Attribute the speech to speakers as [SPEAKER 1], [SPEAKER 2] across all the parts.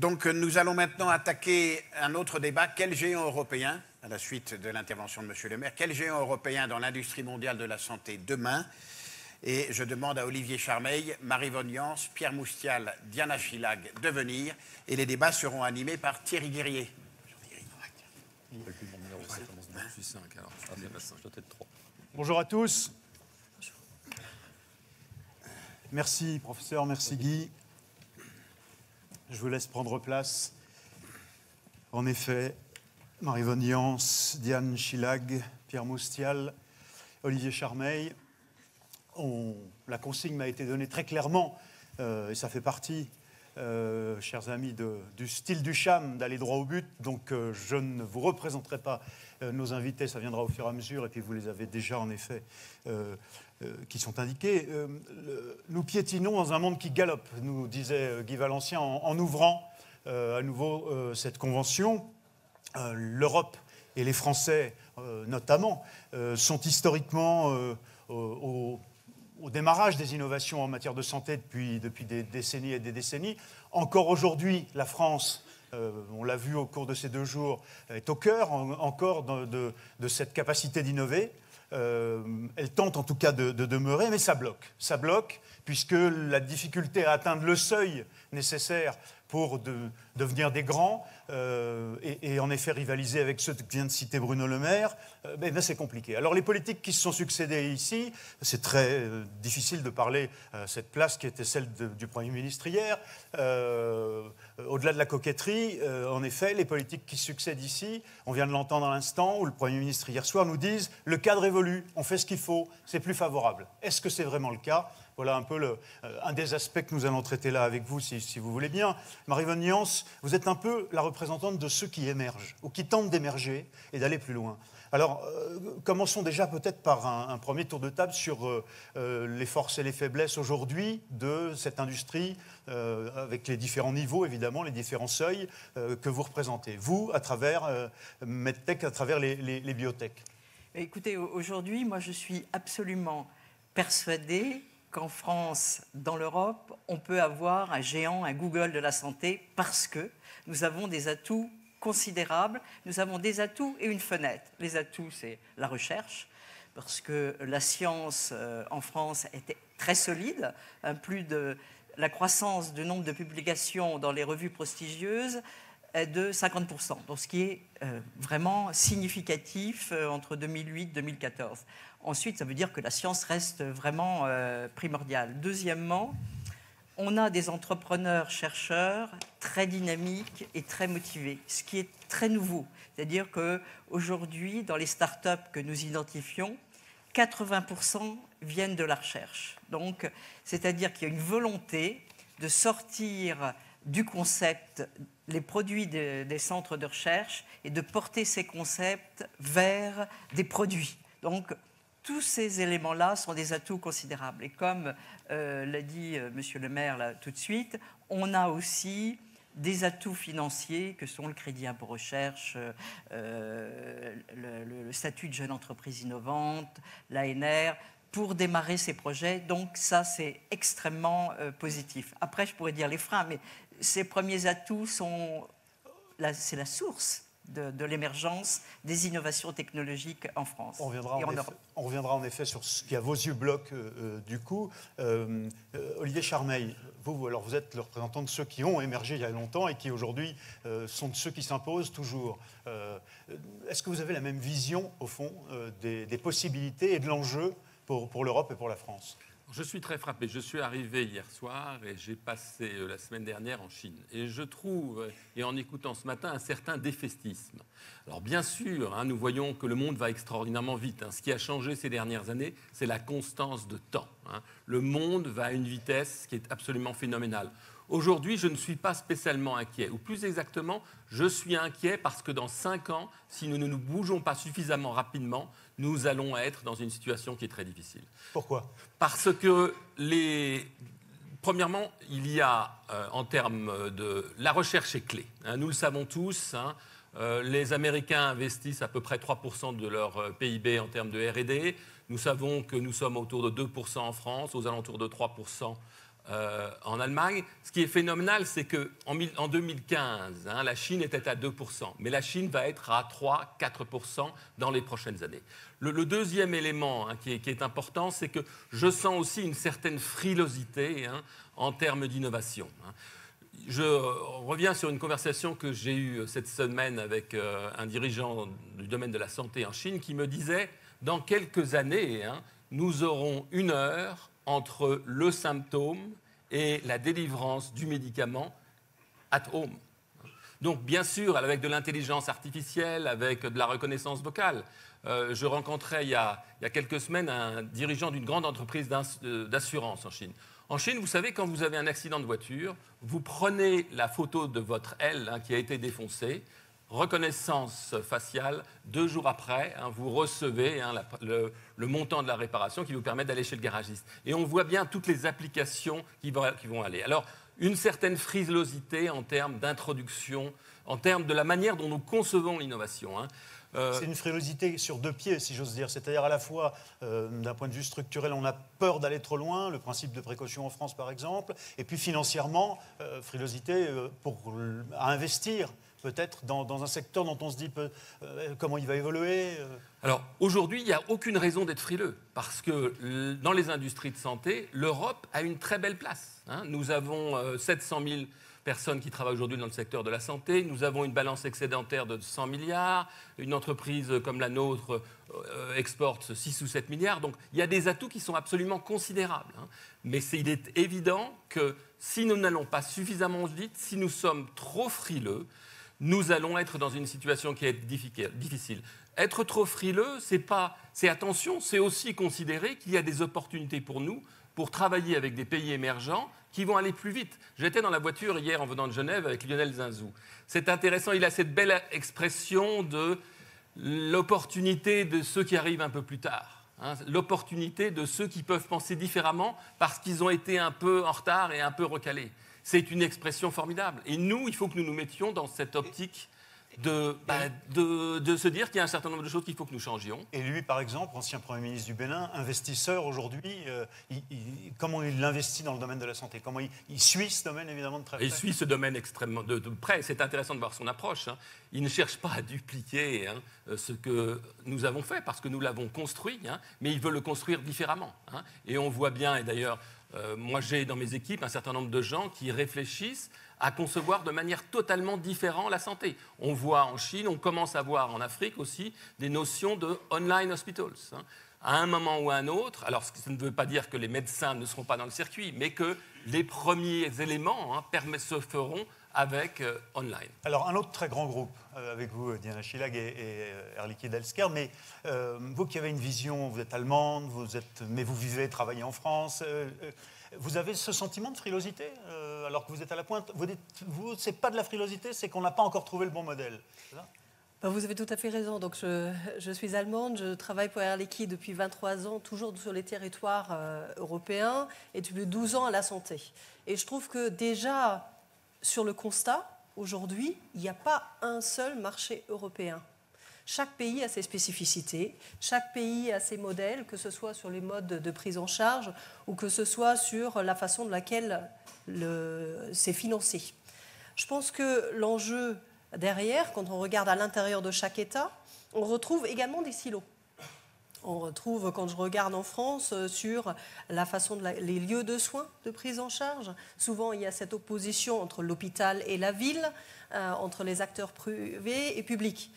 [SPEAKER 1] Donc nous allons maintenant attaquer un autre débat. Quel géant européen, à la suite de l'intervention de M. Le Maire, quel géant européen dans l'industrie mondiale de la santé demain? Et je demande à Olivier Charmeil, Marie-Vonne Yance, Pierre Moustial, Diana Chilag de venir. Et les débats seront animés par Thierry Guerrier.
[SPEAKER 2] Bonjour à tous. Merci professeur, merci Guy. Je vous laisse prendre place. En effet, Marie-Vonne Yance, Diane Chilag, Pierre Moustial, Olivier Charmeil. La consigne m'a été donnée très clairement, et ça fait partie, chers amis, du style du Cham, d'aller droit au but. Donc je ne vous représenterai pas nos invités, ça viendra au fur et à mesure, et puis vous les avez déjà en effet qui sont indiqués. Nous piétinons dans un monde qui galope, nous disait Guy Valencien en ouvrant à nouveau cette convention. L'Europe et les Français notamment sont historiquement au démarrage des innovations en matière de santé depuis des décennies et des décennies. Encore aujourd'hui, la France, on l'a vu au cours de ces 2 jours, est au cœur encore de cette capacité d'innover. Elle tente en tout cas de demeurer, mais ça bloque. Ça bloque puisque la difficulté à atteindre le seuil nécessaire pour devenir des grands et en effet rivaliser avec ceux que vient de citer Bruno Le Maire, c'est compliqué. Alors les politiques qui se sont succédées ici, c'est très difficile de parler à cette place qui était celle du Premier ministre hier. Au-delà de la coquetterie, en effet, les politiques qui succèdent ici, on vient de l'entendre à l'instant, où le Premier ministre hier soir nous disent « le cadre évolue, on fait ce qu'il faut, c'est plus favorable ». Est-ce que c'est vraiment le cas ? Voilà un peu un des aspects que nous allons traiter là avec vous, si vous voulez bien. Marie-Vonne Yance, vous êtes un peu la représentante de ceux qui émergent, ou qui tentent d'émerger et d'aller plus loin. Alors, commençons déjà peut-être par un premier tour de table sur les forces et les faiblesses aujourd'hui de cette industrie, avec les différents niveaux, évidemment, les différents seuils que vous représentez. Vous, à travers MedTech, à travers les biotech.
[SPEAKER 3] Écoutez, aujourd'hui, moi, je suis absolument persuadée qu'en France, dans l'Europe, on peut avoir un géant, un Google de la santé, parce que nous avons des atouts considérables, nous avons des atouts et une fenêtre. Les atouts, c'est la recherche, parce que la science en France était très solide, la croissance du nombre de publications dans les revues prestigieuses est de 50%, donc ce qui est vraiment significatif entre 2008 et 2014. Ensuite, ça veut dire que la science reste vraiment primordiale. Deuxièmement, on a des entrepreneurs-chercheurs très dynamiques et très motivés, ce qui est très nouveau. C'est-à-dire qu'aujourd'hui, dans les startups que nous identifions, 80% viennent de la recherche. Donc, c'est-à-dire qu'il y a une volonté de sortir du concept, les produits des centres de recherche, et de porter ces concepts vers des produits. Donc, tous ces éléments-là sont des atouts considérables. Et comme l'a dit M. Le Maire là, tout de suite, on a aussi des atouts financiers que sont le crédit impôt recherche, le statut de jeune entreprise innovante, l'ANR, pour démarrer ces projets. Donc ça, c'est extrêmement positif. Après, je pourrais dire les freins, mais ces premiers atouts c'est la source de l'émergence des innovations technologiques en France.
[SPEAKER 2] On reviendra en effet sur ce qui, à vos yeux, bloque du coup. Olivier Charmeil, vous êtes le représentant de ceux qui ont émergé il y a longtemps et qui aujourd'hui sont de ceux qui s'imposent toujours. Est-ce que vous avez la même vision, au fond, des possibilités et de l'enjeu pour l'Europe et pour la France ?
[SPEAKER 4] Je suis très frappé. Je suis arrivé hier soir et j'ai passé la semaine dernière en Chine. Et je trouve, et en écoutant ce matin, un certain défaitisme. Alors bien sûr, nous voyons que le monde va extraordinairement vite. Ce qui a changé ces dernières années, c'est la constance de temps. Le monde va à une vitesse qui est absolument phénoménale. Aujourd'hui, je ne suis pas spécialement inquiet. Ou plus exactement, je suis inquiet parce que dans 5 ans, si nous ne nous bougeons pas suffisamment rapidement, nous allons être dans une situation qui est très difficile.
[SPEAKER 2] Pourquoi ?
[SPEAKER 4] Parce que, premièrement, il y a, en termes de... La recherche est clé. Nous le savons tous. Les Américains investissent à peu près 3% de leur PIB en termes de R&D. Nous savons que nous sommes autour de 2% en France, aux alentours de 3% en Allemagne. Ce qui est phénoménal, c'est qu'en 2015, la Chine était à 2%, mais la Chine va être à 3-4% dans les prochaines années. Le deuxième élément qui est important, c'est que je sens aussi une certaine frilosité en termes d'innovation. Je reviens sur une conversation que j'ai eue cette semaine avec un dirigeant du domaine de la santé en Chine qui me disait, dans quelques années, nous aurons 1 heure entre le symptôme et la délivrance du médicament at home. Donc, bien sûr, avec de l'intelligence artificielle, avec de la reconnaissance vocale. Je rencontrais il y a quelques semaines un dirigeant d'une grande entreprise d'assurance en Chine. En Chine, vous savez, quand vous avez un accident de voiture, vous prenez la photo de votre aile qui a été défoncée, reconnaissance faciale, 2 jours après, vous recevez le montant de la réparation qui vous permet d'aller chez le garagiste. Et on voit bien toutes les applications qui vont aller. Alors, une certaine frilosité en termes d'introduction, en termes de la manière dont nous concevons l'innovation.
[SPEAKER 2] C'est une frilosité sur 2 pieds, si j'ose dire. C'est-à-dire à la fois, d'un point de vue structurel, on a peur d'aller trop loin, le principe de précaution en France, par exemple, et puis financièrement, frilosité à investir, peut-être, dans un secteur dont on se dit comment il va évoluer.
[SPEAKER 4] Alors, aujourd'hui, il n'y a aucune raison d'être frileux, parce que dans les industries de santé, l'Europe a une très belle place. Nous avons 700 000 personnes qui travaillent aujourd'hui dans le secteur de la santé. Nous avons une balance excédentaire de 100 milliards. Une entreprise comme la nôtre exporte 6 ou 7 milliards. Donc, il y a des atouts qui sont absolument considérables. Mais il est évident que si nous n'allons pas suffisamment vite, si nous sommes trop frileux, nous allons être dans une situation qui est difficile. Être trop frileux, c'est attention, c'est aussi considérer qu'il y a des opportunités pour nous pour travailler avec des pays émergents qui vont aller plus vite. J'étais dans la voiture hier en venant de Genève avec Lionel Zinzou. C'est intéressant, il a cette belle expression de l'opportunité de ceux qui arrivent un peu plus tard. L'opportunité de ceux qui peuvent penser différemment parce qu'ils ont été un peu en retard et un peu recalés. C'est une expression formidable. Et nous, il faut que nous nous mettions dans cette optique de se dire qu'il y a un certain nombre de choses qu'il faut que nous changions.
[SPEAKER 2] Et lui, par exemple, ancien Premier ministre du Bénin, investisseur aujourd'hui, comment il investit dans le domaine de la santé? Comment il suit ce domaine, évidemment, de très près?
[SPEAKER 4] Il suit ce domaine extrêmement de près. C'est intéressant de voir son approche. Il ne cherche pas à dupliquer ce que nous avons fait, parce que nous l'avons construit, mais il veut le construire différemment. Et on voit bien, et d'ailleurs, moi j'ai dans mes équipes un certain nombre de gens qui réfléchissent à concevoir de manière totalement différente la santé. On voit en Chine, on commence à voir en Afrique aussi des notions de online hospitals. À un moment ou à un autre, alors ça ne veut pas dire que les médecins ne seront pas dans le circuit, mais que les premiers éléments se feront avec online.
[SPEAKER 2] Alors, un autre très grand groupe, avec vous, Diana Schilag et Air Liquide Healthcare, mais vous qui avez une vision, vous êtes allemande, mais vous vivez, travaillez en France, vous avez ce sentiment de frilosité alors que vous êtes à la pointe? Vous dites, c'est pas de la frilosité, c'est qu'on n'a pas encore trouvé le bon modèle. C'est ça?
[SPEAKER 5] Vous avez tout à fait raison. Donc, je suis allemande, je travaille pour Air Liquide depuis 23 ans, toujours sur les territoires européens, et depuis 12 ans à la santé. Et je trouve que déjà, sur le constat, aujourd'hui, il n'y a pas un seul marché européen. Chaque pays a ses spécificités, chaque pays a ses modèles, que ce soit sur les modes de prise en charge ou que ce soit sur la façon de laquelle c'est financé. Je pense que l'enjeu derrière, quand on regarde à l'intérieur de chaque État, on retrouve également des silos. On retrouve, quand je regarde en France, sur la façon les lieux de soins de prise en charge. Souvent, il y a cette opposition entre l'hôpital et la ville, entre les acteurs privés et publics.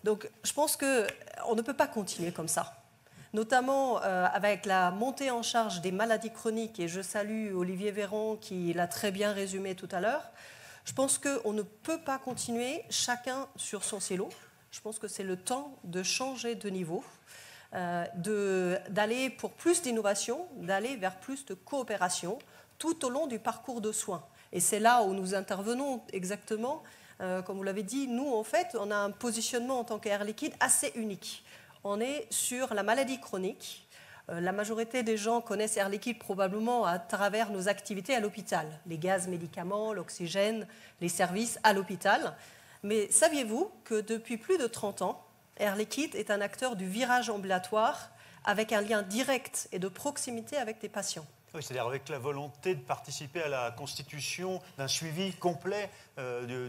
[SPEAKER 5] Donc, je pense qu'on ne peut pas continuer comme ça. Notamment avec la montée en charge des maladies chroniques, et je salue Olivier Véran qui l'a très bien résumé tout à l'heure. Je pense qu'on ne peut pas continuer chacun sur son silo. Je pense que c'est le temps de changer de niveau, d'aller pour plus d'innovation, d'aller vers plus de coopération tout au long du parcours de soins. Et c'est là où nous intervenons exactement. Comme vous l'avez dit, nous, en fait, on a un positionnement en tant qu'Air Liquide assez unique. On est sur la maladie chronique. La majorité des gens connaissent Air Liquide probablement à travers nos activités à l'hôpital. Les gaz médicaments, l'oxygène, les services à l'hôpital. Mais saviez-vous que depuis plus de 30 ans, Air Liquide est un acteur du virage ambulatoire avec un lien direct et de proximité avec des patients.
[SPEAKER 2] Oui, c'est-à-dire avec la volonté de participer à la constitution d'un suivi complet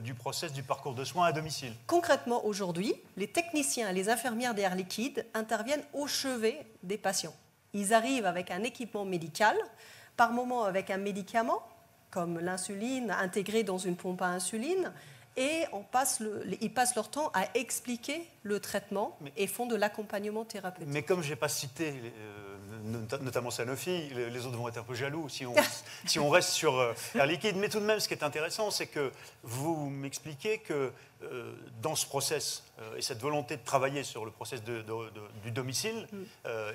[SPEAKER 2] du process du parcours de soins à domicile.
[SPEAKER 5] Concrètement, aujourd'hui, les techniciens et les infirmières d'Air Liquide interviennent au chevet des patients. Ils arrivent avec un équipement médical, par moment avec un médicament, comme l'insuline intégrée dans une pompe à insuline, et ils passent leur temps à expliquer le traitement et font de l'accompagnement thérapeutique.
[SPEAKER 2] Mais comme je n'ai pas cité, notamment Sanofi, les autres vont être un peu jaloux si on reste sur Air Liquide. Mais tout de même, ce qui est intéressant, c'est que vous m'expliquez que dans ce process et cette volonté de travailler sur le process du domicile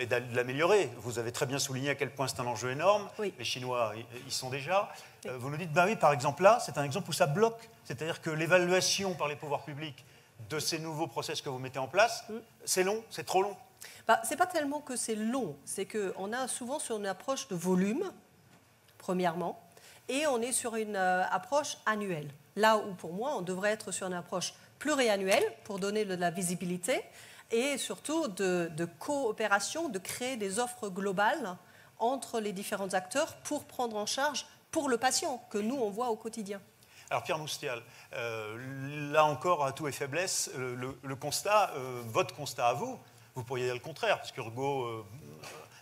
[SPEAKER 2] et de l'améliorer, vous avez très bien souligné à quel point c'est un enjeu énorme.
[SPEAKER 5] Oui.
[SPEAKER 2] Les Chinois y sont déjà. Vous nous dites, bah oui, par exemple là, c'est un exemple où ça bloque. C'est-à-dire que l'évaluation par les pouvoirs publics de ces nouveaux process que vous mettez en place, c'est long, c'est trop long.
[SPEAKER 5] Ce n'est pas tellement que c'est long, c'est qu'on a souvent sur une approche de volume, premièrement, et on est sur une approche annuelle. Là où, pour moi, on devrait être sur une approche pluriannuelle pour donner de la visibilité et surtout de coopération, de créer des offres globales entre les différents acteurs pour prendre en charge pour le patient que nous, on voit au quotidien.
[SPEAKER 2] Alors Pierre Moustial, là encore, à tout et faiblesse, le constat, votre constat à vous, vous pourriez dire le contraire, parce qu'Urgo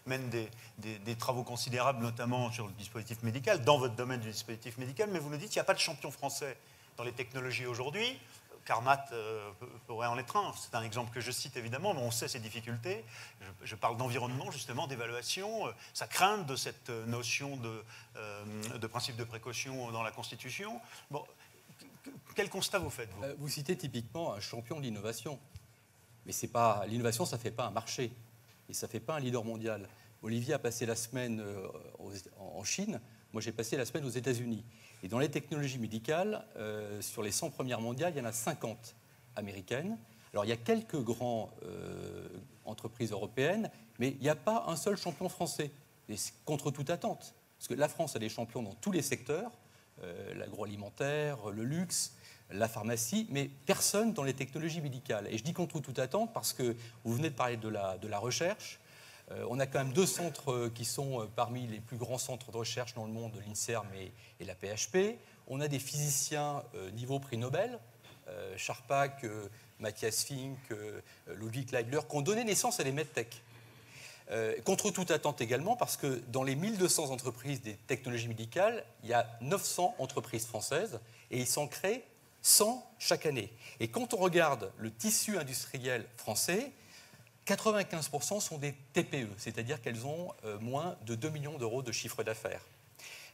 [SPEAKER 2] mène des travaux considérables, notamment sur le dispositif médical, dans votre domaine du dispositif médical, mais vous nous dites qu'il n'y a pas de champion français dans les technologies aujourd'hui. Carmat pourrait en être un, c'est un exemple que je cite évidemment, mais on sait ses difficultés. Je parle d'environnement, justement, d'évaluation, sa crainte de cette notion de principe de précaution dans la Constitution. Bon, quel constat vous faites, vous ?
[SPEAKER 6] Vous citez typiquement un champion de l'innovation. Mais c'est pas, l'innovation, ça ne fait pas un marché. Et ça ne fait pas un leader mondial. Olivier a passé la semaine en Chine. Moi, j'ai passé la semaine aux États-Unis. Et dans les technologies médicales, sur les 100 premières mondiales, il y en a 50 américaines. Alors, il y a quelques grandes entreprises européennes, mais il n'y a pas un seul champion français. Et c'est contre toute attente. Parce que la France a des champions dans tous les secteurs, l'agroalimentaire, le luxe, la pharmacie, mais personne dans les technologies médicales. Et je dis contre toute attente parce que vous venez de parler de la recherche. On a quand même 2 centres qui sont parmi les plus grands centres de recherche dans le monde, l'INSERM et la PHP. On a des physiciens niveau prix Nobel, Charpak, Matthias Fink, Ludwig Leibler, qui ont donné naissance à des medtech. Contre toute attente également, parce que dans les 1200 entreprises des technologies médicales, il y a 900 entreprises françaises et ils s'en créent 100 chaque année. Et quand on regarde le tissu industriel français, 95% sont des TPE, c'est-à-dire qu'elles ont moins de 2 millions d'euros de chiffre d'affaires.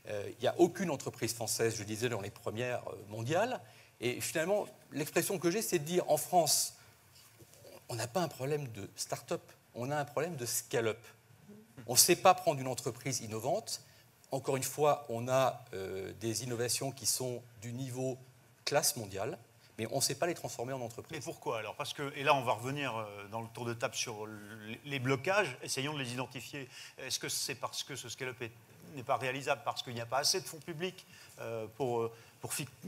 [SPEAKER 6] Il n'y a aucune entreprise française, je disais, dans les premières mondiales. Et finalement, l'expression que j'ai, c'est de dire, en France, on n'a pas un problème de start-up, on a un problème de scale-up. On ne sait pas prendre une entreprise innovante. Encore une fois, on a des innovations qui sont du niveau classe mondiale, mais on ne sait pas les transformer en entreprise.
[SPEAKER 2] Mais pourquoi alors ? Parce que, et là on va revenir dans le tour de table sur les blocages, essayons de les identifier. Est-ce que c'est parce que ce scale-up n'est pas réalisable parce qu'il n'y a pas assez de fonds publics pour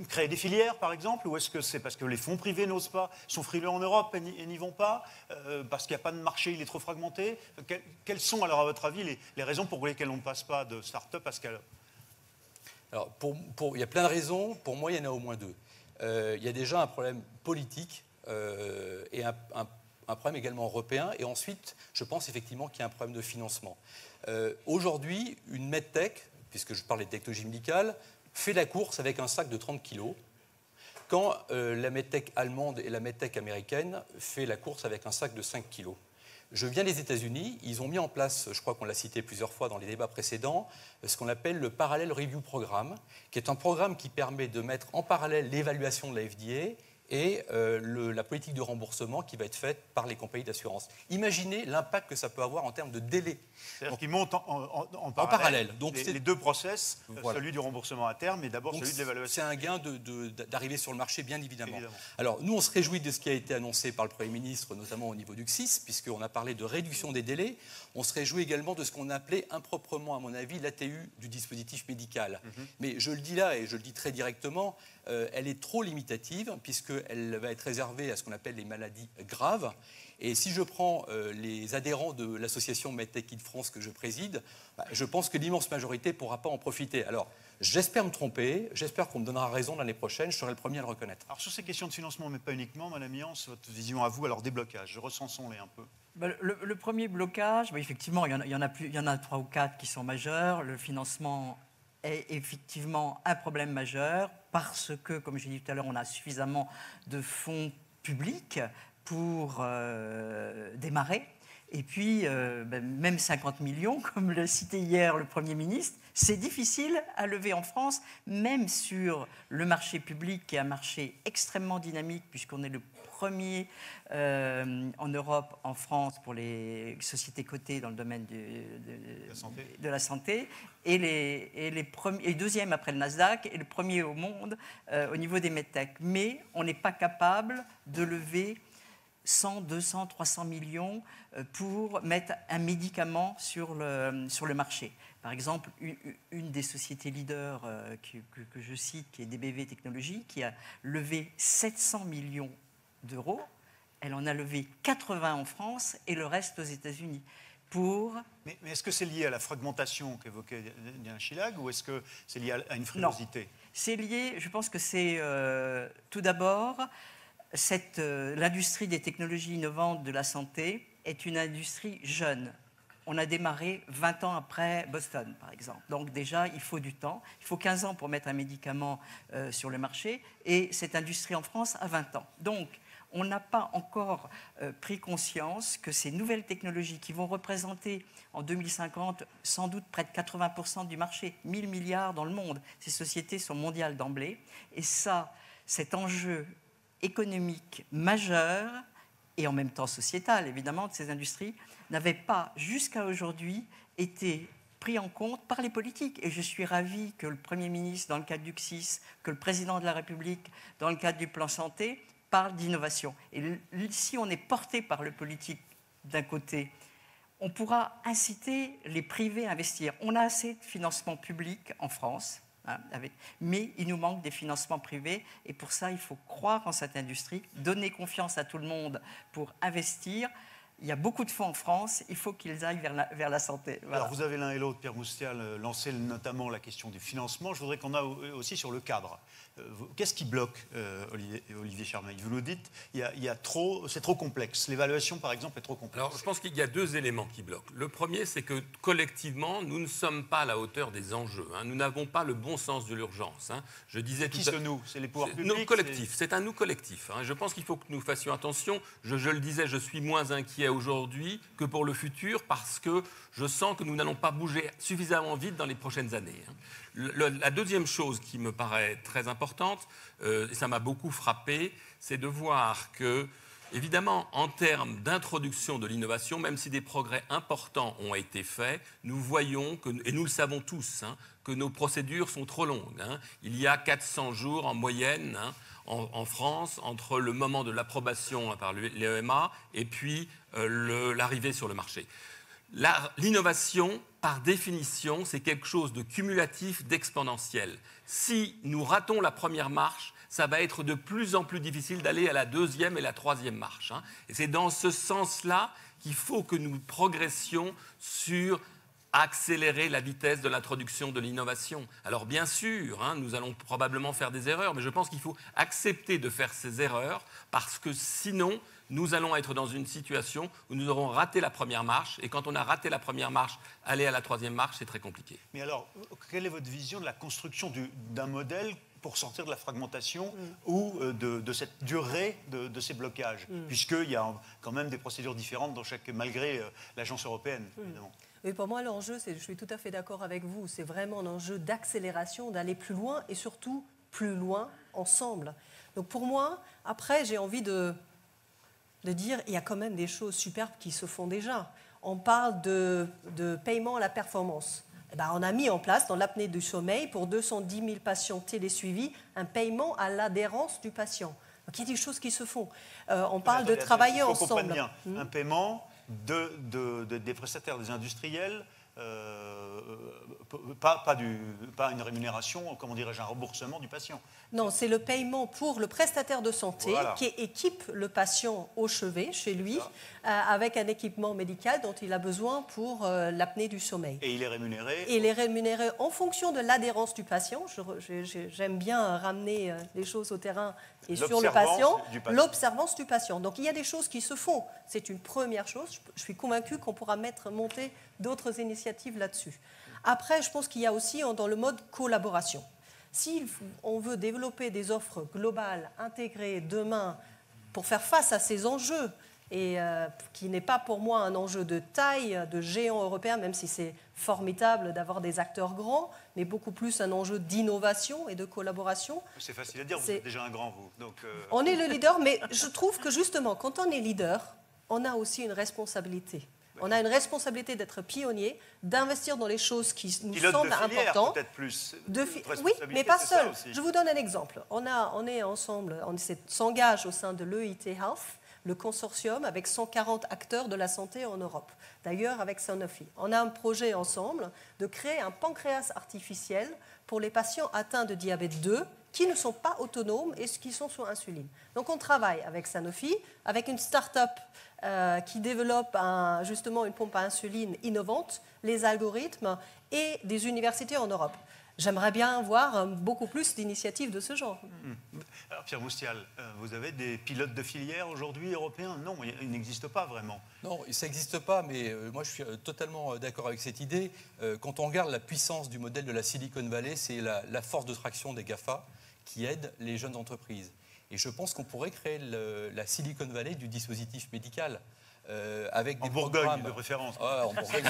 [SPEAKER 2] créer des filières, par exemple, ou est-ce que c'est parce que les fonds privés n'osent pas, sont frileux en Europe et n'y vont pas, parce qu'il n'y a pas de marché, il est trop fragmenté ? Quelles sont alors, à votre avis, les raisons pour lesquelles on ne passe pas de start-up à scale-up ?
[SPEAKER 6] Alors, il y a plein de raisons. Pour moi, il y en a au moins 2. Il y a déjà un problème politique et un problème également européen. Et ensuite, je pense effectivement qu'il y a un problème de financement. Aujourd'hui, une medtech, puisque je parle des technologies médicales, fait la course avec un sac de 30 kilos, quand la medtech allemande et la medtech américaine fait la course avec un sac de 5 kilos. Je viens des États-Unis, ils ont mis en place, je crois qu'on l'a cité plusieurs fois dans les débats précédents, ce qu'on appelle le Parallel Review Programme, qui est un programme qui permet de mettre en parallèle l'évaluation de la FDA et la politique de remboursement qui va être faite par les compagnies d'assurance. Imaginez l'impact que ça peut avoir en termes de délai.
[SPEAKER 2] C'est-à-dire qu'ils montent en parallèle.
[SPEAKER 6] Donc
[SPEAKER 2] les 2 process,
[SPEAKER 6] voilà.
[SPEAKER 2] Celui du remboursement à terme et d'abord celui de l'évaluation.
[SPEAKER 6] C'est un gain d'arriver sur le marché, bien évidemment. Alors, nous, on se réjouit de ce qui a été annoncé par le Premier ministre, notamment au niveau du CSIS, puisqu'on a parlé de réduction des délais. On se réjouit également de ce qu'on appelait improprement, à mon avis, l'ATU du dispositif médical. Mais je le dis là, et je le dis très directement, elle est trop limitative puisqu'elle va être réservée à ce qu'on appelle les maladies graves. Et si je prends les adhérents de l'association MedTech in France que je préside, je pense que l'immense majorité ne pourra pas en profiter. Alors, j'espère me tromper, j'espère qu'on me donnera raison l'année prochaine, je serai le premier à le reconnaître.
[SPEAKER 2] Alors sur ces questions de financement, mais pas uniquement, Madame Yance, votre vision à vous, alors des blocages, recensons-les un peu.
[SPEAKER 3] Le premier blocage, effectivement, il y en a 3 ou 4 qui sont majeurs. Le financement est effectivement un problème majeur parce que, comme j'ai dit tout à l'heure, on a suffisamment de fonds publics pour démarrer. Et puis, même 50 millions, comme le citait hier le Premier ministre, c'est difficile à lever en France, même sur le marché public, qui est un marché extrêmement dynamique, puisqu'on est le premier en Europe, en France, pour les sociétés cotées dans le domaine de la santé, et deuxième après le Nasdaq, et le premier au monde au niveau des medtech. Mais on n'est pas capable de lever 100, 200, 300 millions pour mettre un médicament sur le marché. Par exemple, une des sociétés leaders que je cite, qui est DBV Technologies, qui a levé 700 millions d'euros, elle en a levé 80 en France et le reste aux États-Unis.
[SPEAKER 2] Mais est-ce que c'est lié à la fragmentation qu'évoquait Diane Chilag ou est-ce que c'est lié à une frilosité?
[SPEAKER 3] Non, c'est lié, je pense que c'est tout d'abord... L'industrie des technologies innovantes de la santé est une industrie jeune. On a démarré 20 ans après Boston, par exemple. Donc déjà, il faut du temps. Il faut 15 ans pour mettre un médicament sur le marché. Et cette industrie en France a 20 ans. Donc, on n'a pas encore pris conscience que ces nouvelles technologies qui vont représenter en 2050 sans doute près de 80% du marché, 1000 milliards dans le monde. Ces sociétés sont mondiales d'emblée. Et ça, cet enjeu économique majeur et en même temps sociétal, évidemment, de ces industries, n'avait pas, jusqu'à aujourd'hui, été pris en compte par les politiques. Et je suis ravie que le Premier ministre, dans le cadre du CSIS, que le Président de la République, dans le cadre du plan santé, parle d'innovation. Et si on est porté par le politique d'un côté, on pourra inciter les privés à investir. On a assez de financement public en France, mais il nous manque des financements privés et pour ça, il faut croire en cette industrie, donner confiance à tout le monde pour investir. Il y a beaucoup de fonds en France, il faut qu'ils aillent vers la santé. Voilà.
[SPEAKER 2] Alors vous avez l'un et l'autre, Pierre Moustial, lancé notamment la question du financement. Je voudrais qu'on aille aussi sur le cadre. Qu'est-ce qui bloque, Olivier Charmeil? Vous nous dites, c'est trop complexe. L'évaluation, par exemple, est trop complexe.
[SPEAKER 4] Alors, je pense qu'il y a 2 éléments qui bloquent. Le premier, c'est que collectivement, nous ne sommes pas à la hauteur des enjeux. Nous n'avons pas le bon sens de l'urgence. Je disais
[SPEAKER 2] qui ce nous? C'est les pouvoirs publics?
[SPEAKER 4] Nous collectifs. C'est un nous collectif. Je pense qu'il faut que nous fassions attention. Je le disais, je suis moins inquiet aujourd'hui que pour le futur parce que je sens que nous n'allons pas bouger suffisamment vite dans les prochaines années. La deuxième chose qui me paraît très importante, et ça m'a beaucoup frappé, c'est de voir que, évidemment, en termes d'introduction de l'innovation, même si des progrès importants ont été faits, nous voyons, et nous le savons tous, que nos procédures sont trop longues. Il y a 400 jours en moyenne en France entre le moment de l'approbation par l'EMA et puis l'arrivée sur le marché. L'innovation, par définition, c'est quelque chose de cumulatif, d'exponentiel. Si nous ratons la première marche, ça va être de plus en plus difficile d'aller à la 2e et la 3e marche. Et c'est dans ce sens-là qu'il faut que nous progressions sur accélérer la vitesse de l'introduction de l'innovation. Alors bien sûr, nous allons probablement faire des erreurs, mais je pense qu'il faut accepter de faire ces erreurs parce que sinon, nous allons être dans une situation où nous aurons raté la première marche. Et quand on a raté la première marche, aller à la 3e marche, c'est très compliqué.
[SPEAKER 2] Mais alors, quelle est votre vision de la construction d'un modèle pour sortir de la fragmentation ou de cette durée de ces blocages, puisqu'il y a quand même des procédures différentes malgré l'agence européenne, évidemment.
[SPEAKER 5] Oui, pour moi, l'enjeu, je suis tout à fait d'accord avec vous, c'est vraiment un enjeu d'accélération, d'aller plus loin et surtout plus loin ensemble. Donc pour moi, après, j'ai envie de dire il y a quand même des choses superbes qui se font déjà. On parle de paiement à la performance. On a mis en place, dans l'apnée du sommeil, pour 210 000 patients télésuivis, un paiement à l'adhérence du patient. Donc il y a des choses qui se font. On parle de travailler ensemble.
[SPEAKER 2] Bien. Un paiement des prestataires, des industriels, pas une rémunération, comment dirais-je, un remboursement du patient.
[SPEAKER 5] Non, c'est le paiement pour le prestataire de santé
[SPEAKER 2] Voilà.
[SPEAKER 5] qui équipe le patient au chevet, chez lui, avec un équipement médical dont il a besoin pour l'apnée du sommeil.
[SPEAKER 2] Et il est rémunéré.
[SPEAKER 5] Et il est rémunéré en fonction de l'adhérence du patient. J'aime bien ramener les choses au terrain et sur le patient, l'observance du patient. Donc il y a des choses qui se font. C'est une première chose. Je suis convaincue qu'on pourra monter d'autres initiatives là-dessus. Après, je pense qu'il y a aussi dans le mode collaboration. Si on veut développer des offres globales, intégrées demain pour faire face à ces enjeux, et qui n'est pas pour moi un enjeu de taille, de géant européen, même si c'est formidable d'avoir des acteurs grands, mais beaucoup plus un enjeu d'innovation et de collaboration.
[SPEAKER 2] C'est facile à dire, vous êtes déjà un grand, vous. Donc,
[SPEAKER 5] On est le leader, mais je trouve que justement, quand on est leader, on a aussi une responsabilité. On a une responsabilité d'être pionnier, d'investir dans les choses qui nous semblent importantes.
[SPEAKER 2] Peut-être plus.
[SPEAKER 5] Oui, mais pas seul. Je vous donne un exemple. On est ensemble, on s'engage au sein de l'EIT Health, le consortium avec 140 acteurs de la santé en Europe, d'ailleurs avec Sanofi. On a un projet ensemble de créer un pancréas artificiel pour les patients atteints de diabète 2 qui ne sont pas autonomes et qui sont sous insuline. Donc on travaille avec Sanofi, avec une start-up qui développe justement une pompe à insuline innovante, les algorithmes et des universités en Europe. J'aimerais bien voir beaucoup plus d'initiatives de ce genre.
[SPEAKER 2] Alors Pierre Moustial, vous avez des pilotes de filière aujourd'hui européens? Non, il n'existe pas vraiment.
[SPEAKER 6] Non, ça n'existe pas, mais moi je suis totalement d'accord avec cette idée. Quand on regarde la puissance du modèle de la Silicon Valley, c'est la force de traction des GAFA qui aide les jeunes entreprises. Et je pense qu'on pourrait créer la Silicon Valley du dispositif médical. Avec des
[SPEAKER 2] Bourgogne de préférence.
[SPEAKER 6] En Bourgogne,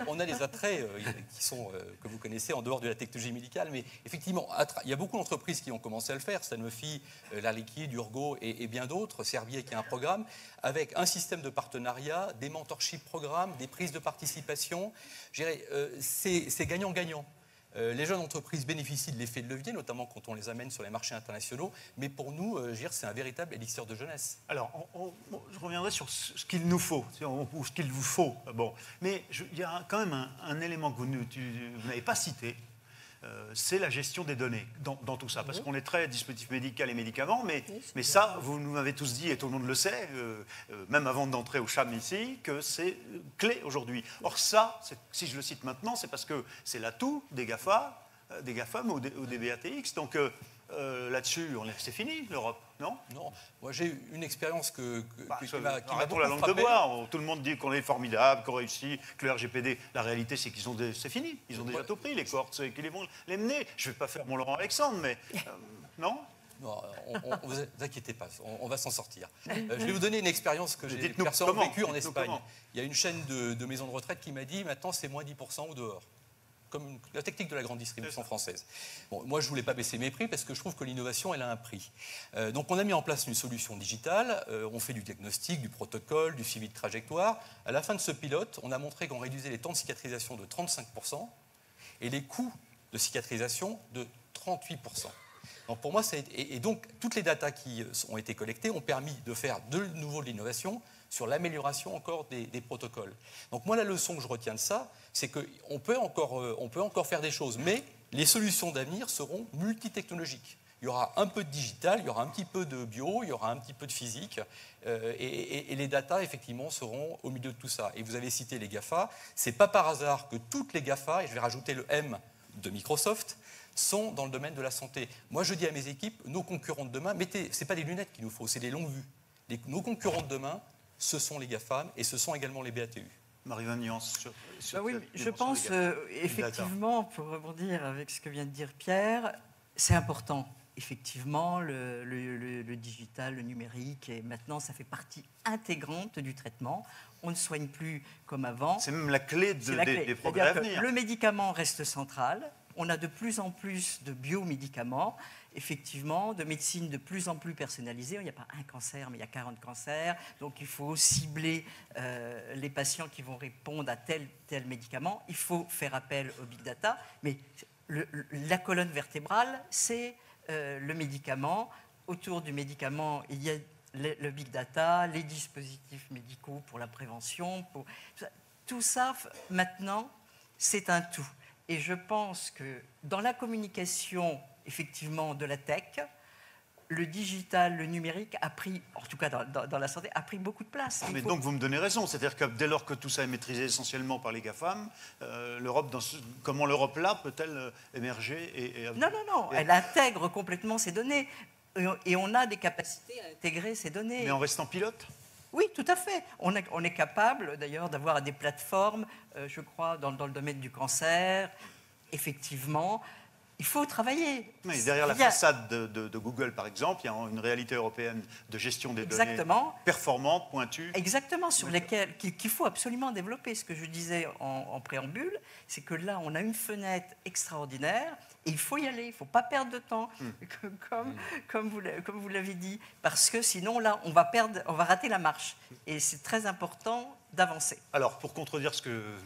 [SPEAKER 6] on a des attraits qui sont, que vous connaissez en dehors de la technologie médicale, mais effectivement, il y a beaucoup d'entreprises qui ont commencé à le faire, Sanofi, L'Air Liquide, Urgo et bien d'autres, Servier qui a un programme, avec un système de partenariat, des mentorship programmes, des prises de participation. Je dirais, c'est gagnant-gagnant. Les jeunes entreprises bénéficient de l'effet de levier, notamment quand on les amène sur les marchés internationaux. Mais pour nous, c'est un véritable élixir de jeunesse.
[SPEAKER 2] Alors, je reviendrai sur ce qu'il nous faut, ou ce qu'il vous faut. Bon. Mais il y a quand même un élément que vous n'avez pas cité, c'est la gestion des données dans tout ça. Parce qu'on est très dispositif médical et médicaments, mais ça, vous nous avez tous dit, et tout le monde le sait, même avant d'entrer au CHAM ici, que c'est clé aujourd'hui. Or ça, si je le cite maintenant, c'est parce que c'est l'atout des GAFA, des GAFAM ou des BATX. Donc là-dessus, c'est fini, l'Europe, non?
[SPEAKER 6] Non, moi j'ai eu une expérience qui m'a
[SPEAKER 2] beaucoup la langue de bois. Tout le monde dit qu'on est formidable, qu'on réussit, que le RGPD. La réalité, c'est c'est fini. Ils ont déjà tout pris, les cohortes, ceux qui vont les mener. Je ne vais pas faire mon Laurent Alexandre, mais non?
[SPEAKER 6] Non, vous inquiétez pas, on va s'en sortir. Je vais vous donner une expérience que j'ai personnellement vécue en Espagne. Il y a une chaîne de maisons de retraite qui m'a dit maintenant c'est moins 10% au dehors. Comme la technique de la grande distribution française. Bon, moi, je ne voulais pas baisser mes prix parce que je trouve que l'innovation, elle a un prix. Donc, on a mis en place une solution digitale. On fait du diagnostic, du protocole, du suivi de trajectoire. À la fin de ce pilote, on a montré qu'on réduisait les temps de cicatrisation de 35% et les coûts de cicatrisation de 38%. Donc, pour moi, et donc, toutes les datas qui ont été collectées ont permis de faire de nouveau de l'innovation sur l'amélioration encore des protocoles. Donc moi, la leçon que je retiens de ça, c'est qu'on peut encore faire des choses, mais les solutions d'avenir seront multitechnologiques. Il y aura un peu de digital, il y aura un petit peu de bio, il y aura un petit peu de physique, et les datas, effectivement, seront au milieu de tout ça. Et vous avez cité les GAFA, c'est pas par hasard que toutes les GAFA, et je vais rajouter le M de Microsoft, sont dans le domaine de la santé. Moi, je dis à mes équipes, nos concurrents de demain, c'est pas des lunettes qu'il nous faut, c'est des longues vues. Nos concurrents de demain, ce sont les GAFAM et ce sont également les BATU.
[SPEAKER 2] Marie-Van Nuance,
[SPEAKER 3] oui, je pense effectivement, pour rebondir avec ce que vient de dire Pierre, c'est important. Effectivement, le digital, le numérique, et maintenant, ça fait partie intégrante du traitement. On ne soigne plus comme avant.
[SPEAKER 2] C'est même la clé des progrès à venir.
[SPEAKER 3] Le médicament reste central. On a de plus en plus de biomédicaments, effectivement, de médecine de plus en plus personnalisée. Il n'y a pas un cancer, mais il y a 40 cancers. Donc, il faut cibler les patients qui vont répondre à tel médicament. Il faut faire appel au big data. Mais la colonne vertébrale, c'est le médicament. Autour du médicament, il y a le big data, les dispositifs médicaux pour la prévention. tout ça, maintenant, c'est un tout. Et je pense que dans la communication, effectivement, de la tech, le digital, le numérique a pris, en tout cas dans la santé, a pris beaucoup de place.
[SPEAKER 2] Mais donc vous me donnez raison, c'est-à-dire que dès lors que tout ça est maîtrisé essentiellement par les GAFAM, comment l'Europe là peut-elle émerger
[SPEAKER 3] Non, elle intègre complètement ces données et on a des capacités à intégrer ces données.
[SPEAKER 2] Mais en restant pilote ?
[SPEAKER 3] Oui, tout à fait. On est capable d'ailleurs d'avoir des plateformes, je crois, dans le domaine du cancer, effectivement. Il faut travailler.
[SPEAKER 2] Mais derrière la façade de Google, par exemple, il y a une réalité européenne de gestion des données performante, pointue.
[SPEAKER 3] Exactement, sur lesquelles qu'il faut absolument développer. Ce que je disais en préambule, c'est que là, on a une fenêtre extraordinaire et il faut y aller. Il ne faut pas perdre de temps, comme vous l'avez dit, parce que sinon, là, on va rater la marche. Et c'est très important d'avancer.
[SPEAKER 2] Alors, pour contredire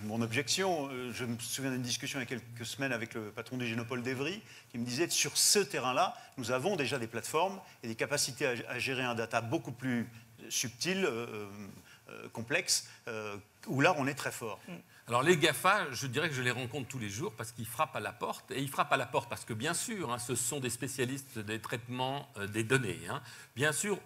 [SPEAKER 2] mon objection, je me souviens d'une discussion il y a quelques semaines avec le patron du Génopole d'Evry, qui me disait que sur ce terrain-là, nous avons déjà des plateformes et des capacités à gérer un data beaucoup plus subtil, complexe, où là, on est très fort.
[SPEAKER 4] Alors les GAFA, je dirais que je les rencontre tous les jours parce qu'ils frappent à la porte. Et ils frappent à la porte parce que, bien sûr, ce sont des spécialistes des traitements des données. Bien sûr,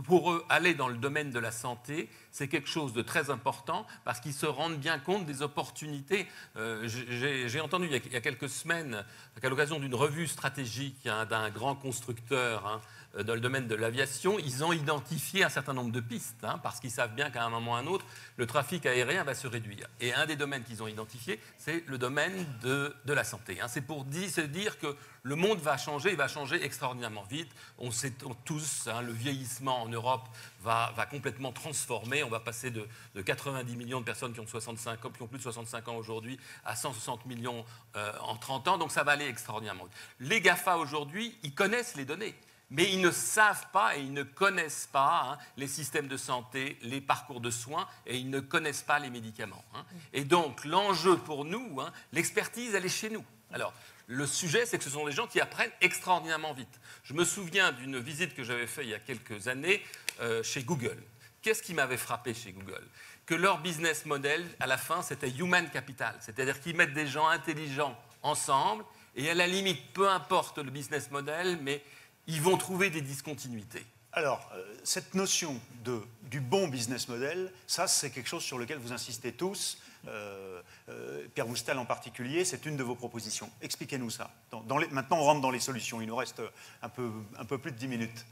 [SPEAKER 4] pour eux, aller dans le domaine de la santé, c'est quelque chose de très important parce qu'ils se rendent bien compte des opportunités. J'ai entendu il y a quelques semaines, à l'occasion d'une revue stratégique d'un grand constructeur dans le domaine de l'aviation, ils ont identifié un certain nombre de pistes parce qu'ils savent bien qu'à un moment ou à un autre, le trafic aérien va se réduire. Et un des domaines qu'ils ont identifié, c'est le domaine de la santé. C'est pour se dire que le monde va changer, il va changer extraordinairement vite. On sait tous, le vieillissement en Europe va complètement transformer. On va passer de 90 millions de personnes qui ont plus de 65 ans aujourd'hui à 160 millions en 30 ans. Donc ça va aller extraordinairement vite. Les GAFA aujourd'hui, ils connaissent les données. Mais ils ne savent pas et ils ne connaissent pas les systèmes de santé, les parcours de soins, et ils ne connaissent pas les médicaments. Et donc, l'enjeu pour nous, l'expertise, elle est chez nous. Alors, le sujet, c'est que ce sont des gens qui apprennent extraordinairement vite. Je me souviens d'une visite que j'avais faite il y a quelques années chez Google. Qu'est-ce qui m'avait frappé chez Google ? Que leur business model, à la fin, c'était human capital. C'est-à-dire qu'ils mettent des gens intelligents ensemble, et à la limite, peu importe le business model, mais ils vont trouver des discontinuités.
[SPEAKER 2] Alors, cette notion du bon business model, ça, c'est quelque chose sur lequel vous insistez tous. Pierre Moustal en particulier, c'est une de vos propositions. Expliquez-nous ça. Maintenant, on rentre dans les solutions. Il nous reste un peu plus de 10 minutes.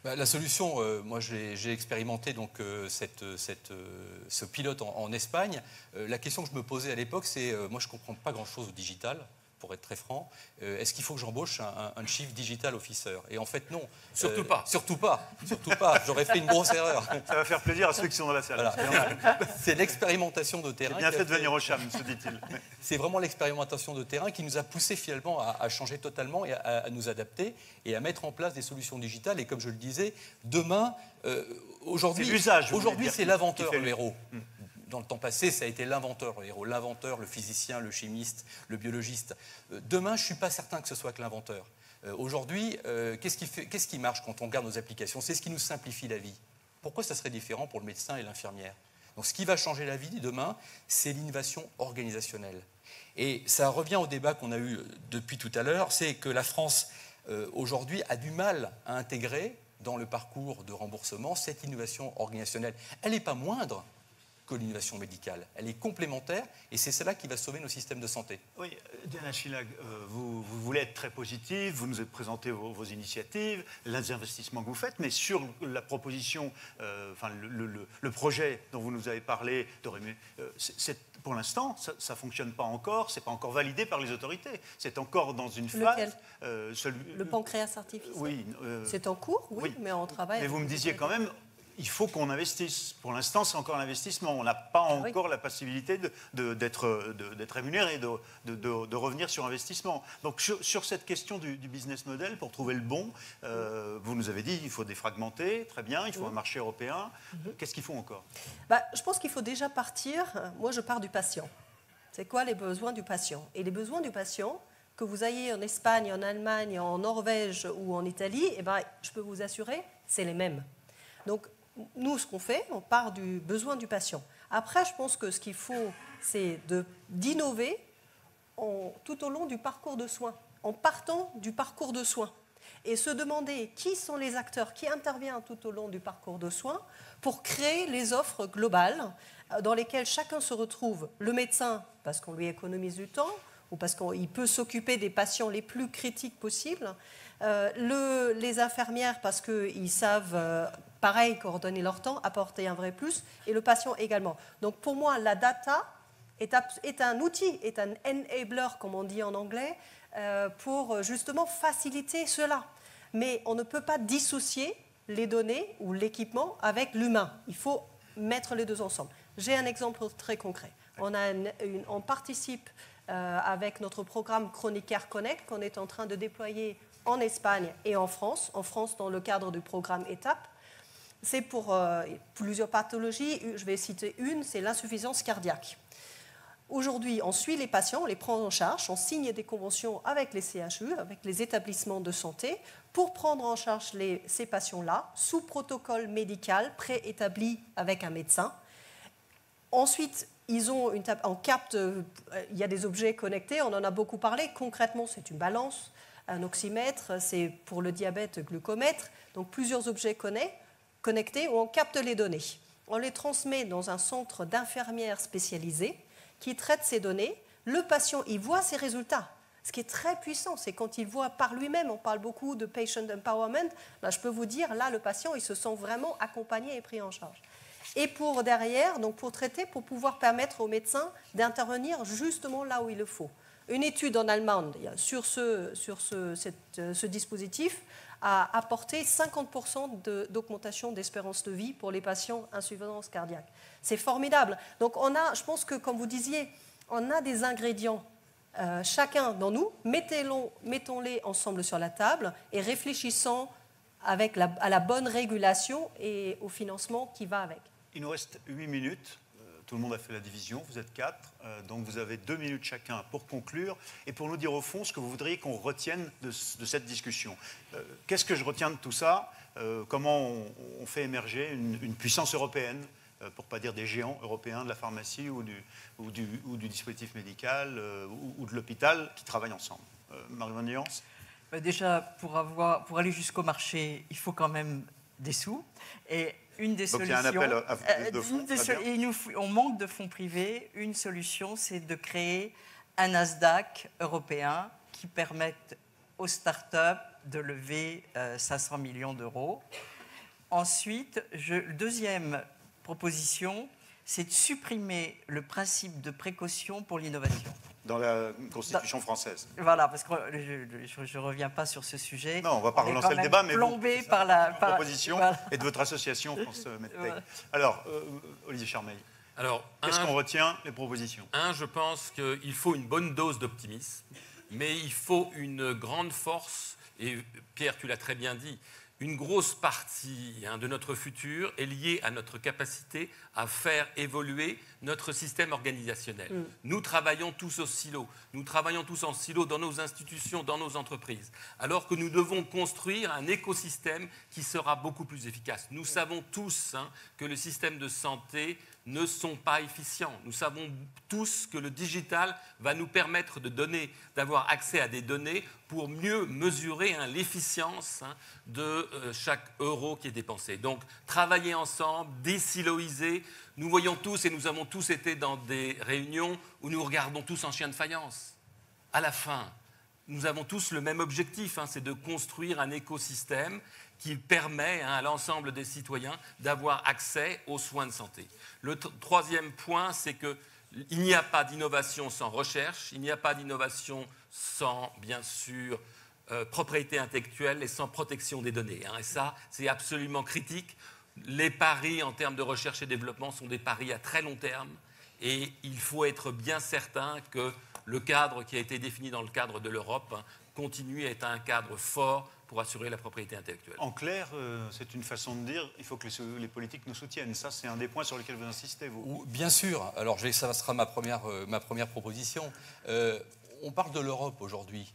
[SPEAKER 6] La solution, moi j'ai expérimenté donc, ce pilote en Espagne. La question que je me posais à l'époque, c'est moi je ne comprends pas grand-chose au digital. Pour être très franc, est-ce qu'il faut que j'embauche un Chief Digital Officer ? Et en fait, non.
[SPEAKER 4] Surtout pas.
[SPEAKER 6] Surtout pas. J'aurais fait une grosse erreur.
[SPEAKER 2] Ça va faire plaisir à ceux qui sont dans la salle.
[SPEAKER 6] Voilà. C'est l'expérimentation de terrain.
[SPEAKER 2] C'est bien fait de venir au CHAM, se dit-il.
[SPEAKER 6] C'est vraiment l'expérimentation de terrain qui nous a poussé finalement à changer totalement et à nous adapter et à mettre en place des solutions digitales. Et comme je le disais, demain, aujourd'hui, c'est l'inventeur, le héros. Dans le temps passé, ça a été l'inventeur, le héros. L'inventeur, le physicien, le chimiste, le biologiste. Demain, je ne suis pas certain que ce soit que l'inventeur. Aujourd'hui, qu'est-ce qui marche quand on regarde nos applications ? C'est ce qui nous simplifie la vie. Pourquoi ça serait différent pour le médecin et l'infirmière ? Donc, ce qui va changer la vie demain, c'est l'innovation organisationnelle. Et ça revient au débat qu'on a eu depuis tout à l'heure, c'est que la France, aujourd'hui, a du mal à intégrer dans le parcours de remboursement cette innovation organisationnelle. Elle n'est pas moindre que l'innovation médicale. Elle est complémentaire et c'est cela qui va sauver nos systèmes de santé.
[SPEAKER 2] Oui, Diana Chilag, vous voulez être très positive, vous nous avez présenté vos initiatives, les investissements que vous faites, mais sur la proposition, le projet dont vous nous avez parlé, pour l'instant, ça ne fonctionne pas encore, ce n'est pas encore validé par les autorités. C'est encore dans une phase...
[SPEAKER 5] Le pancréas artificiel.
[SPEAKER 2] Oui.
[SPEAKER 5] C'est en cours, oui, mais on travaille...
[SPEAKER 2] Mais vous me disiez quand même... Il faut qu'on investisse. Pour l'instant, c'est encore l'investissement. On n'a pas encore la possibilité d'être rémunéré, de revenir sur investissement. Donc, sur cette question du business model, pour trouver le bon, vous nous avez dit qu'il faut défragmenter, très bien, il faut un marché européen. Qu'est-ce qu'il faut encore ?
[SPEAKER 5] Je pense qu'il faut déjà partir. Moi, je pars du patient. C'est quoi les besoins du patient ? Et les besoins du patient, que vous ayez en Espagne, en Allemagne, en Norvège ou en Italie, je peux vous assurer, c'est les mêmes. Donc, nous, ce qu'on fait, on part du besoin du patient. Après, je pense que ce qu'il faut, c'est d'innover tout au long du parcours de soins, en partant du parcours de soins. Et se demander qui sont les acteurs qui interviennent tout au long du parcours de soins pour créer les offres globales dans lesquelles chacun se retrouve. Le médecin, parce qu'on lui économise du temps, ou parce qu'il peut s'occuper des patients les plus critiques possibles. Les infirmières, parce qu'ils savent, pareil, coordonner leur temps, apporter un vrai plus, et le patient également. Donc pour moi, la data est un outil, est un enabler, comme on dit en anglais, pour justement faciliter cela. Mais on ne peut pas dissocier les données ou l'équipement avec l'humain. Il faut mettre les deux ensemble. J'ai un exemple très concret. On participe avec notre programme Chronic Care Connect qu'on est en train de déployer en Espagne et en France dans le cadre du programme ETAP. C'est pour plusieurs pathologies. Je vais citer une, c'est l'insuffisance cardiaque. Aujourd'hui, on suit les patients, on les prend en charge, on signe des conventions avec les CHU, avec les établissements de santé, pour prendre en charge ces patients-là, sous protocole médical préétabli avec un médecin. Ensuite, il y a des objets connectés, on en a beaucoup parlé. Concrètement, c'est une balance, un oxymètre, c'est pour le diabète, glucomètre. Donc plusieurs objets connectés où on capte les données. On les transmet dans un centre d'infirmières spécialisées qui traite ces données. Le patient, il voit ses résultats. Ce qui est très puissant, c'est quand il voit par lui-même, on parle beaucoup de patient empowerment, là, je peux vous dire, là, le patient, il se sent vraiment accompagné et pris en charge. Et pour derrière, donc pour traiter, pour pouvoir permettre aux médecins d'intervenir justement là où il le faut. Une étude en Allemagne sur ce dispositif a apporté 50% d'augmentation d'espérance de vie pour les patients insuffisance cardiaque. C'est formidable. Donc je pense que, comme vous disiez, on a des ingrédients, chacun dans nous, mettons-les ensemble sur la table et réfléchissons à la bonne régulation et au financement qui va avec.
[SPEAKER 2] Il nous reste 8 minutes. Tout le monde a fait la division, vous êtes 4, donc vous avez 2 minutes chacun pour conclure et pour nous dire au fond ce que vous voudriez qu'on retienne de cette discussion. Qu'est-ce que je retiens de tout ça? Comment on fait émerger une puissance européenne, pour ne pas dire des géants européens de la pharmacie ou du dispositif médical ou de l'hôpital qui travaillent ensemble? Marie-Van Nyans?
[SPEAKER 3] Déjà, pour aller jusqu'au marché, il faut quand même des sous. Et une des
[SPEAKER 2] donc
[SPEAKER 3] solutions,
[SPEAKER 2] il y a un appel de fonds.
[SPEAKER 3] On manque de fonds privés. Une solution, c'est de créer un Nasdaq européen qui permette aux startups de lever 500 millions d'euros. Ensuite, deuxième proposition, c'est de supprimer le principe de précaution pour l'innovation.
[SPEAKER 2] Dans la Constitution française.
[SPEAKER 3] Voilà, parce que je ne reviens pas sur ce sujet.
[SPEAKER 2] Non, on ne va pas relancer le débat, mais
[SPEAKER 3] plombé par la
[SPEAKER 2] proposition
[SPEAKER 3] voilà.
[SPEAKER 2] et de votre association France Medtech.
[SPEAKER 3] Voilà.
[SPEAKER 2] Alors, Olivier Charmeil, qu'est-ce qu'on retient des propositions?
[SPEAKER 4] Je pense qu'il faut une bonne dose d'optimisme, mais il faut une grande force, et Pierre, tu l'as très bien dit, une grosse partie de notre futur est liée à notre capacité à faire évoluer notre système organisationnel. Nous travaillons tous au silo, nous travaillons tous en silo dans nos institutions, dans nos entreprises, alors que nous devons construire un écosystème qui sera beaucoup plus efficace. Nous savons tous que le système de santé ne sont pas efficients. Nous savons tous que le digital va nous permettre d'avoir accès à des données pour mieux mesurer l'efficience de chaque euro qui est dépensé. Donc, travailler ensemble, désiloiser. Nous voyons tous, et nous avons tous été dans des réunions où nous regardons tous en chien de faïence. À la fin, nous avons tous le même objectif, c'est de construire un écosystème qui permet à l'ensemble des citoyens d'avoir accès aux soins de santé. Le troisième point, c'est qu'il n'y a pas d'innovation sans recherche, il n'y a pas d'innovation sans, bien sûr, propriété intellectuelle et sans protection des données. Et ça, c'est absolument critique. Les paris en termes de recherche et développement sont des paris à très long terme et il faut être bien certain que le cadre qui a été défini dans le cadre de l'Europe continue à être un cadre fort pour assurer la propriété intellectuelle.
[SPEAKER 2] En clair, c'est une façon de dire il faut que les politiques nous soutiennent. Ça, c'est un des points sur lesquels vous insistez, vous.
[SPEAKER 6] Bien sûr. Alors, ça sera ma première proposition. On parle de l'Europe aujourd'hui.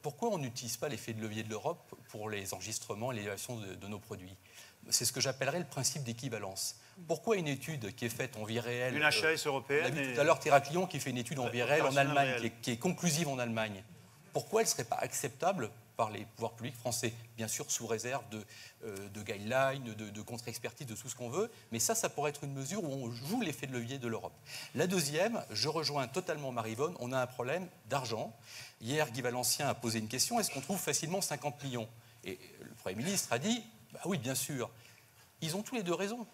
[SPEAKER 6] pourquoi on n'utilise pas l'effet de levier de l'Europe pour les enregistrements et l'évaluation de nos produits? C'est ce que j'appellerais le principe d'équivalence. Pourquoi une étude qui est faite en vie réelle...
[SPEAKER 2] Une HAS européenne.
[SPEAKER 6] On a vu tout à l'heure Théraclion qui fait une étude en vie réelle en Allemagne, qui est conclusive en Allemagne. Pourquoi elle ne serait pas acceptable par les pouvoirs publics français? Bien sûr, sous réserve de guidelines, de contre-expertise, de tout ce qu'on veut. Mais ça pourrait être une mesure où on joue l'effet de levier de l'Europe. La deuxième, je rejoins totalement Maryvonne, on a un problème d'argent. Hier, Guy Valencien a posé une question, est-ce qu'on trouve facilement 50 millions? Et le Premier ministre a dit, bah oui, bien sûr. Ils ont tous les deux raison.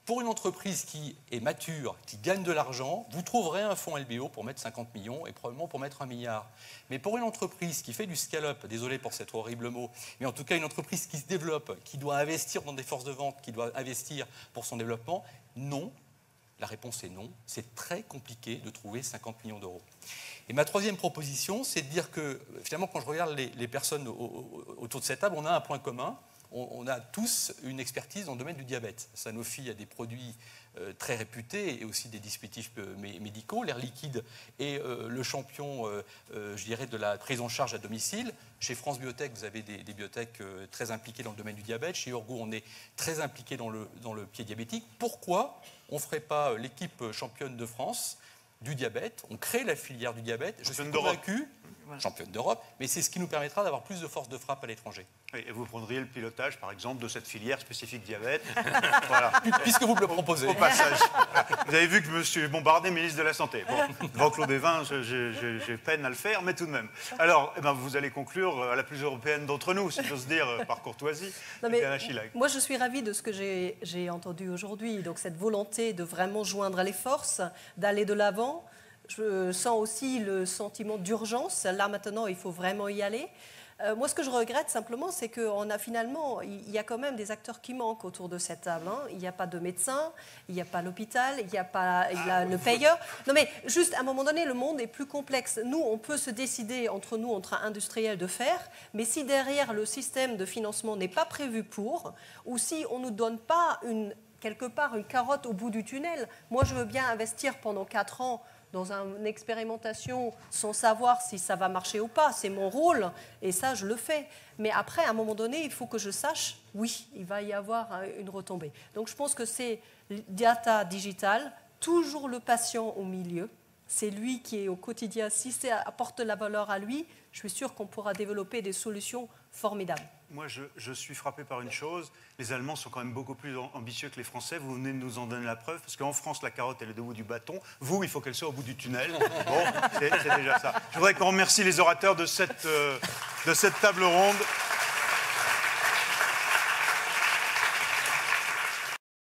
[SPEAKER 6] Pour une entreprise qui est mature, qui gagne de l'argent, vous trouverez un fonds LBO pour mettre 50 millions et probablement pour mettre 1 milliard. Mais pour une entreprise qui fait du scale-up, désolé pour cet horrible mot, mais en tout cas une entreprise qui se développe, qui doit investir dans des forces de vente, qui doit investir pour son développement, non. La réponse est non. C'est très compliqué de trouver 50 millions d'euros. Et ma troisième proposition, c'est de dire que, finalement, quand je regarde les personnes autour de cette table, on a un point commun. On a tous une expertise dans le domaine du diabète. Sanofi a des produits très réputés et aussi des dispositifs médicaux. L'Air Liquide est le champion, je dirais, de la prise en charge à domicile. Chez France Biotech, vous avez des biotech très impliqués dans le domaine du diabète. Chez Urgo, on est très impliqué dans le pied diabétique. Pourquoi on ne ferait pas l'équipe championne de France du diabète? On crée la filière du diabète. Je suis convaincu, championne d'Europe, mais c'est ce qui nous permettra d'avoir plus de force de frappe à l'étranger.
[SPEAKER 2] Et vous prendriez le pilotage, par exemple, de cette filière spécifique diabète. Voilà.
[SPEAKER 6] Puisque vous me le proposez.
[SPEAKER 2] Au passage. Vous avez vu que je me suis bombardé, ministre de la Santé. Bon, devant Claude Évin, j'ai peine à le faire, mais tout de même. Alors, vous allez conclure à la plus européenne d'entre nous, si j'ose dire, par courtoisie.
[SPEAKER 5] Non, mais moi, je suis ravie de ce que j'ai entendu aujourd'hui. Donc, cette volonté de vraiment joindre les forces, d'aller de l'avant. Je sens aussi le sentiment d'urgence. Là, maintenant, il faut vraiment y aller. Moi, ce que je regrette simplement, c'est qu'on a finalement, il y a quand même des acteurs qui manquent autour de cette table. Hein. Il n'y a pas de médecin, il n'y a pas l'hôpital, il n'y a pas le payeur. Non, mais juste à un moment donné, le monde est plus complexe. Nous, on peut se décider entre nous, entre industriels, de faire, mais si derrière le système de financement n'est pas prévu pour, ou si on ne nous donne pas quelque part une carotte au bout du tunnel, moi, je veux bien investir pendant 4 ans dans une expérimentation sans savoir si ça va marcher ou pas. C'est mon rôle et ça, je le fais. Mais après, à un moment donné, il faut que je sache, oui, il va y avoir une retombée. Donc, je pense que c'est data digital, toujours le patient au milieu. C'est lui qui est au quotidien. Si ça apporte la valeur à lui, je suis sûre qu'on pourra développer des solutions formidables.
[SPEAKER 2] Moi, je suis frappé par une chose. Les Allemands sont quand même beaucoup plus ambitieux que les Français. Vous venez de nous en donner la preuve. Parce qu'en France, la carotte, elle est au bout du bâton. Vous, il faut qu'elle soit au bout du tunnel. Bon, c'est déjà ça. Je voudrais qu'on remercie les orateurs de cette table ronde.